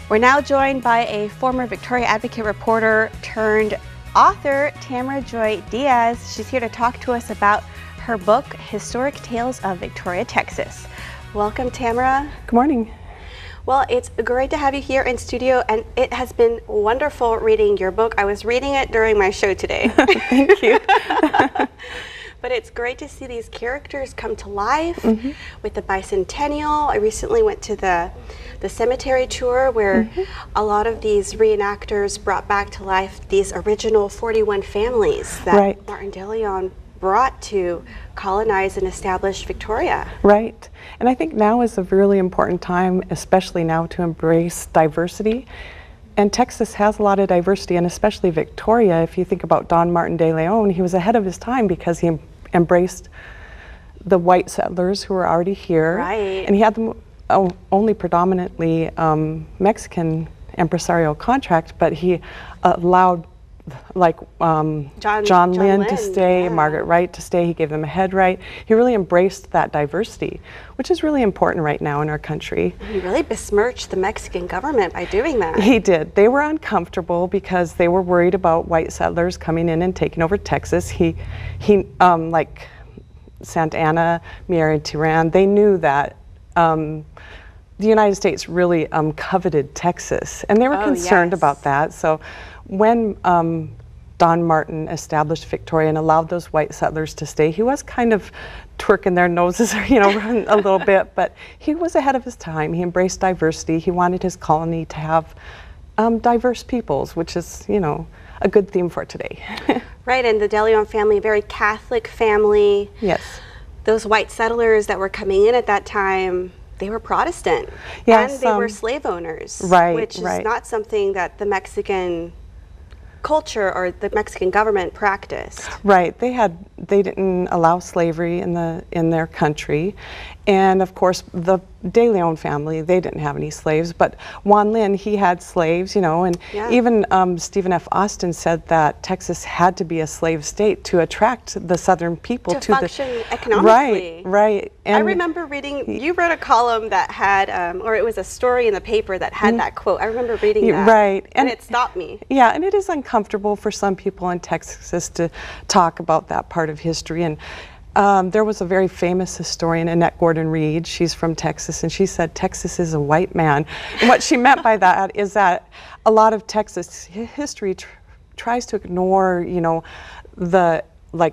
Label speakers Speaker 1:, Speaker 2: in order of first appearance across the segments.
Speaker 1: We're now joined by a former Victoria Advocate reporter turned author, Tamara Joy Diaz. She's here to talk to us about her book, Historic Tales of Victoria, Texas. Welcome, Tamara.
Speaker 2: Good morning.
Speaker 1: Well, it's great to have you here in studio, and it has been wonderful reading your book. I was reading it during my show today.
Speaker 2: Thank you.
Speaker 1: But it's great to see these characters come to life with the bicentennial. I recently went to the cemetery tour where a lot of these reenactors brought back to life these original 41 families that Martin de Leon brought to colonize and establish Victoria.
Speaker 2: Right. And I think now is a really important time, especially now, to embrace diversity. And Texas has a lot of diversity, and especially Victoria. If you think about Don Martin de Leon, he was ahead of his time because he embraced the white settlers who were already here.
Speaker 1: Right.
Speaker 2: And he had them only predominantly Mexican empresarial contract, but he allowed John Lynn to stay, Margaret Wright to stay. He gave them a head right. He really embraced that diversity, which is really important right now in our country.
Speaker 1: He really besmirched the Mexican government by doing that.
Speaker 2: He did. They were uncomfortable because they were worried about white settlers coming in and taking over Texas. He like Santa Anna, Mier and Turan, they knew that the United States really coveted Texas, and they were concerned about that. So when Don Martin established Victoria and allowed those white settlers to stay, he was kind of twerking their noses, you know, a little bit, but he was ahead of his time. He embraced diversity. He wanted his colony to have diverse peoples, which is, you know, a good theme for today.
Speaker 1: Right, and the de Leon family, a very Catholic family.
Speaker 2: Yes.
Speaker 1: Those white settlers that were coming in at that time, they were Protestant, and they were slave owners, which is not something that the Mexican culture or the Mexican government practiced.
Speaker 2: Right, they didn't allow slavery in their country, and of course the de Leon family, they didn't have any slaves, but Juan Lin, he had slaves, you know, and even Stephen F. Austin said that Texas had to be a slave state to attract the southern people
Speaker 1: to function economically.
Speaker 2: Right. And
Speaker 1: I remember reading, you wrote a column that had, or it was a story in the paper that had that quote. I remember reading that.
Speaker 2: Right.
Speaker 1: And it stopped me.
Speaker 2: Yeah, and it is uncomfortable for some people in Texas to talk about that part of history. And there was a very famous historian, Annette Gordon Reed. She's from Texas, and she said Texas is a white man. And what she meant by that is that a lot of Texas history tries to ignore, you know, the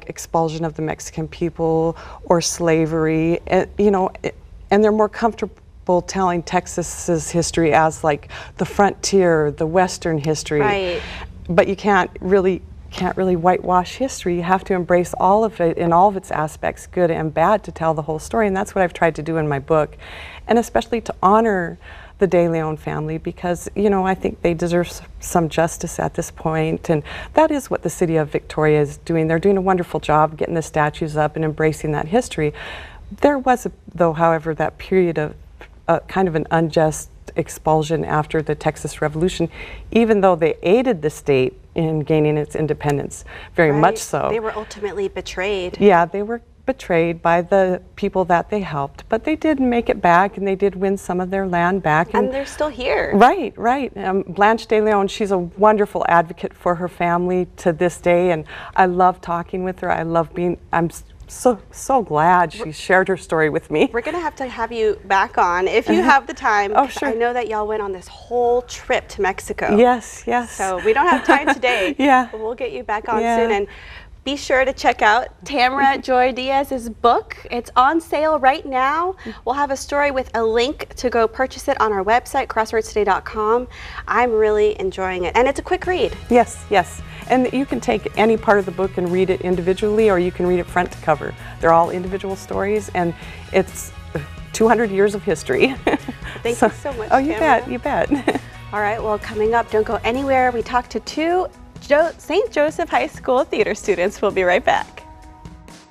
Speaker 2: expulsion of the Mexican people or slavery, you know, and they're more comfortable telling Texas's history as like the frontier, the Western history.
Speaker 1: Right.
Speaker 2: But you can't really whitewash history. You have to embrace all of it in all of its aspects, good and bad, to tell the whole story. And that's what I've tried to do in my book, and especially to honor the de Leon family, because, you know, I think they deserve some justice at this point, and that is what the city of Victoria is doing. They're doing a wonderful job getting the statues up and embracing that history. There was, though, however, that period of kind of an unjust expulsion after the Texas Revolution, even though they aided the state in gaining its independence, very much so.
Speaker 1: They were ultimately betrayed.
Speaker 2: Yeah, they were betrayed by the people that they helped, but they did make it back, and they did win some of their land back.
Speaker 1: And they're still here. Right.
Speaker 2: Blanche de Leon, she's a wonderful advocate for her family to this day, and I love talking with her. I'm so glad she shared her story with me.
Speaker 1: We're going to have you back on if you have the time.
Speaker 2: Oh, sure.
Speaker 1: I know that y'all went on this whole trip to Mexico.
Speaker 2: Yes.
Speaker 1: So we don't have time today. But we'll get you back on soon. And be sure to check out Tamara Joy Diaz's book. It's on sale right now. We'll have a story with a link to go purchase it on our website, crossroadstoday.com. I'm really enjoying it. And it's a quick read.
Speaker 2: Yes. And you can take any part of the book and read it individually, or you can read it front to cover. They're all individual stories, and it's 200 years of history.
Speaker 1: Thank you so much,
Speaker 2: Oh, you bet.
Speaker 1: All right, well, coming up, don't go anywhere. We talked to two St. Joseph High School theater students. We'll be right back.